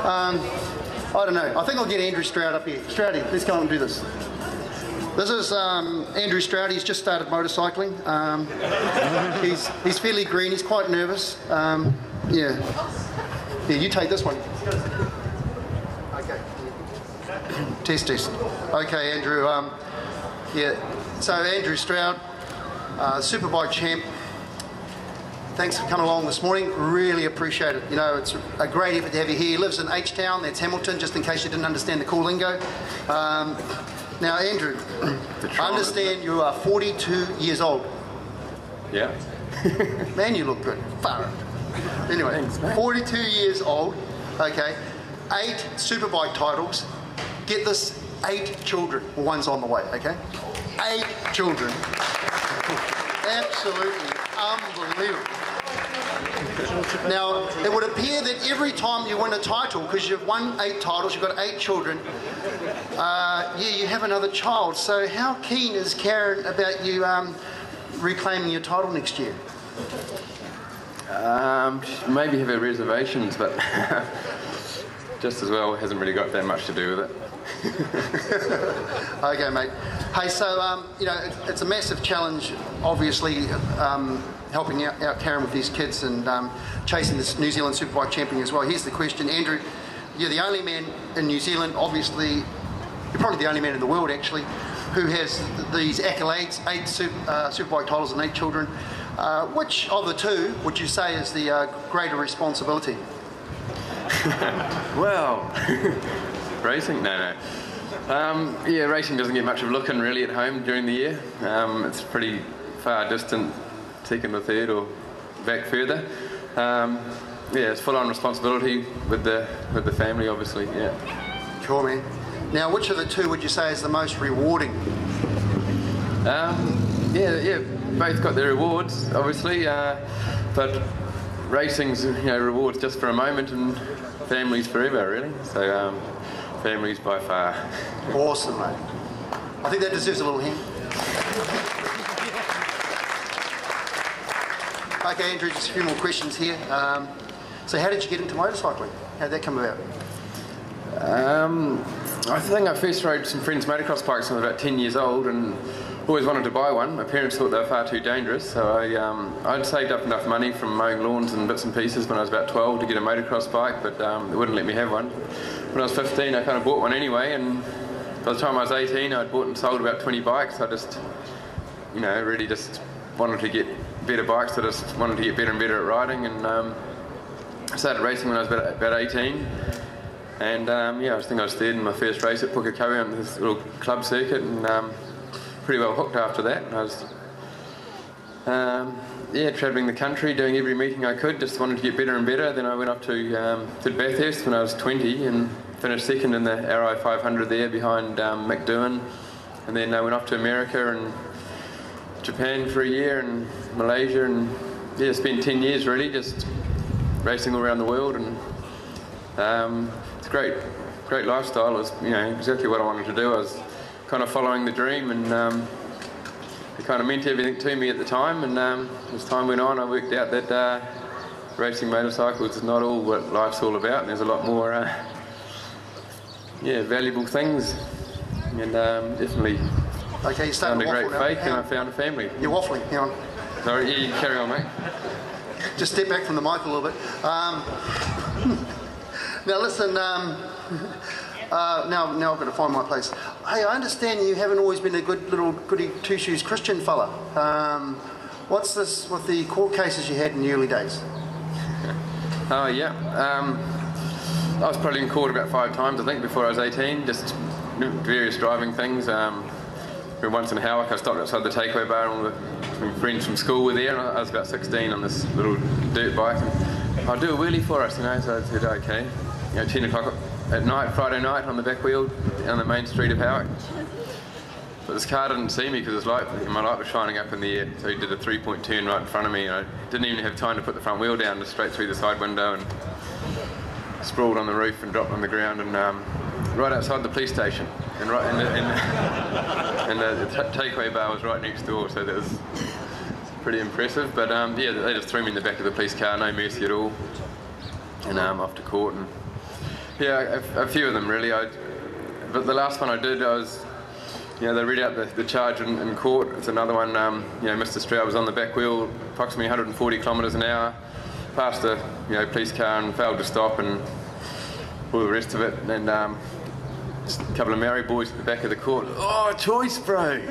I don't know. I think I'll get Andrew Stroud up here. Stroudy, let's come up and do this. This is Andrew Stroud. He's just started motorcycling. He's fairly green. He's quite nervous. Yeah, you take this one. Okay. Test. Okay, Andrew. Yeah. So Andrew Stroud, Superbike champ. Thanks for coming along this morning. Really appreciate it. You know, it's a great effort to have you here. He lives in H-Town. That's Hamilton, just in case you didn't understand the cool lingo. Now, Andrew, I understand you are 42 years old. Yeah. Man, you look good. Far out. Anyway, thanks, 42 years old. Okay. 8 Superbike titles. Get this, 8 children. Well, one's on the way, okay? 8 children. Absolutely unbelievable. Now, it would appear that every time you win a title, because you've won 8 titles, you've got 8 children, yeah, you have another child. So how keen is Karen about you reclaiming your title next year? Maybe have her reservations, but just as well hasn't really got that much to do with it. Okay, mate. Hey, so, you know, it's a massive challenge, obviously, helping out Karen with these kids and chasing this New Zealand Superbike champion as well. Here's the question, Andrew. You're the only man in New Zealand, obviously, you're probably the only man in the world, actually, who has these accolades, 8 Superbike titles and 8 children. Which of the two would you say is the greater responsibility? Well, racing? No. Yeah, racing doesn't get much of a look in really at home during the year. It's pretty far distant, second or third or back further. Yeah, it's full-on responsibility with the family, obviously. Yeah. Cool, man. Now, which of the two would you say is the most rewarding? Yeah, both got their rewards, obviously, but racing's rewards just for a moment, and family's forever, really. So, family's by far. Awesome, mate. I think that deserves a little hand. Okay, Andrew, just a few more questions here. So how did you get into motorcycling? How did that come about? I think I first rode some friends' motocross bikes when I was about 10 years old and always wanted to buy one. My parents thought they were far too dangerous, so I'd saved up enough money from mowing lawns and bits and pieces when I was about 12 to get a motocross bike, but they wouldn't let me have one. When I was 15, I kind of bought one anyway, and by the time I was 18, I'd bought and sold about 20 bikes. I just, really just wanted to get better bikes. I just wanted to get better and better at riding, and I started racing when I was about 18. And I think I was third in my first race at Pukekohe on this little club circuit, and pretty well hooked after that. I was travelling the country, doing every meeting I could, just wanted to get better and better. Then I went up to Bathurst when I was 20 and finished second in the RI 500 there behind Mick Doohan. And then I went off to America and Japan for a year and Malaysia, and spent 10 years really just racing all around the world. And it's a great lifestyle. It was exactly what I wanted to do. I was kind of following the dream, and it kind of meant everything to me at the time. And as time went on, I worked out that racing motorcycles is not all what life's all about, and there's a lot more valuable things. And definitely found a great faith, and I found a family. You're waffling, hang on. Sorry, yeah, you carry on, mate. Just step back from the mic a little bit. Now listen, now I've got to find my place. Hey, I understand you haven't always been a good little goody two-shoes Christian fella. What's this with the court cases you had in the early days? Oh yeah, I was probably in court about 5 times I think before I was 18, just various driving things. Once in Howick I stopped outside the takeaway bar, and all my friends from school were there, and I was about 16 on this little dirt bike, and I'll do a wheelie for us, so I said okay. 10 o'clock at night, Friday night, on the back wheel on the main street of Howick. But this car didn't see me because my light was shining up in the air, so he did a 3-point turn right in front of me, and I didn't even have time to put the front wheel down, just straight through the side window and sprawled on the roof and dropped on the ground, and right outside the police station, and the takeaway bar was right next door, so that was pretty impressive. But they just threw me in the back of the police car, no mercy at all, and off to court. And Yeah, a few of them really. But the last one I did, I was, they read out the charge in court. It's another one. Mr. Stroud was on the back wheel, approximately 140 kilometres an hour, passed a police car and failed to stop and all the rest of it. And just a couple of Maori boys at the back of the court. Oh, choice, bro.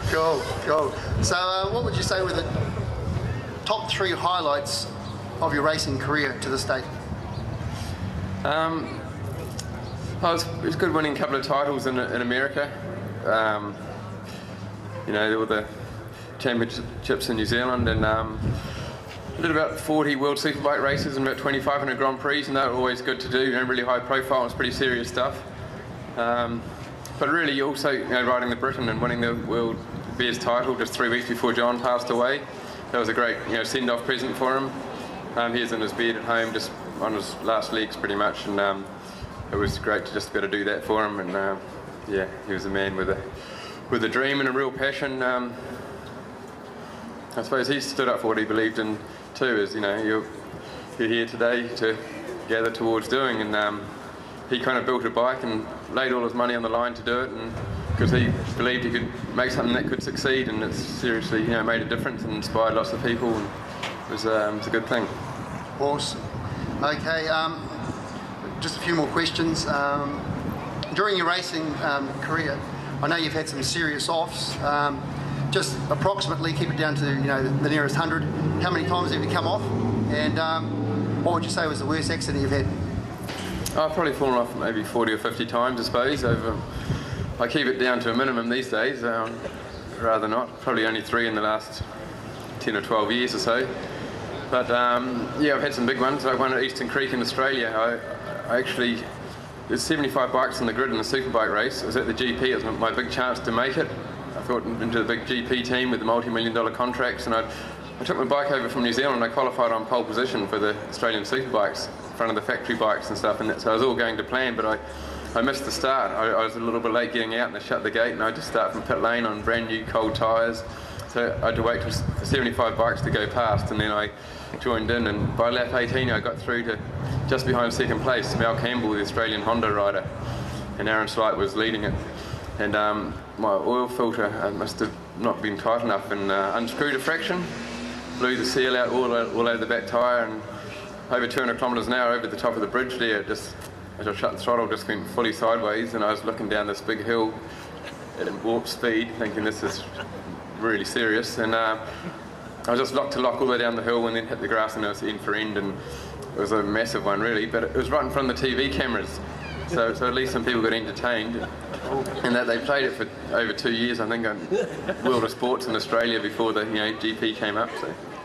Cool. So, what would you say were the top 3 highlights of your racing career to this date? It was good winning a couple of titles in America. There were the championships in New Zealand, and I did about 40 World Superbike races and about 2,500 Grand Prix, and they were always good to do. Really high profile, it's pretty serious stuff. But really, also riding the Britain and winning the World Bears title just 3 weeks before John passed away. That was a great send-off present for him. He was in his bed at home, just on his last legs pretty much, and it was great to just be able to do that for him. And he was a man with a dream and a real passion. I suppose he stood up for what he believed in too. As you're here today to gather towards doing, and he kind of built a bike and laid all his money on the line to do it, and because he believed he could make something that could succeed, and it's seriously made a difference and inspired lots of people, and it was a good thing. Awesome. Okay, just a few more questions. During your racing career, I know you've had some serious offs. Just approximately, keep it down to the nearest 100. How many times have you come off? And what would you say was the worst accident you've had? I've probably fallen off maybe 40 or 50 times, I suppose. I keep it down to a minimum these days, rather not. Probably only 3 in the last 10 or 12 years or so. But I've had some big ones. I won at Eastern Creek in Australia. I actually, there's 75 bikes on the grid in the Superbike race. I was at the GP. It was my big chance to make it. I thought into the big GP team with the multi-million-dollar contracts, and I took my bike over from New Zealand. I qualified on pole position for the Australian Superbikes, in front of the factory bikes and stuff, and so I was all going to plan, but I missed the start. I was a little bit late getting out, and they shut the gate, and I just started from pit lane on brand new cold tyres. So I had to wait for 75 bikes to go past, and then I joined in, and by lap 18 I got through to just behind second place, Mal Campbell, the Australian Honda rider, and Aaron Slight was leading it. And my oil filter must have not been tight enough, and unscrewed a fraction, blew the seal out all over the back tyre, and over 200 kilometres an hour over the top of the bridge there, just as I shut the throttle, just went fully sideways, and I was looking down this big hill at warp speed, thinking this is really serious, and I was just lock to lock all the way down the hill, and then hit the grass, and it was end for end, and it was a massive one really, but it was right in front of the TV cameras, so at least some people got entertained, and that they played it for over 2 years, I think, on World of Sports in Australia before the GP came up.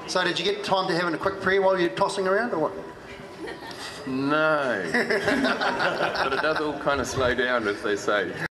So did you get time to having a quick prayer while you're tossing around, or what? No, but it does all kind of slow down, as they say.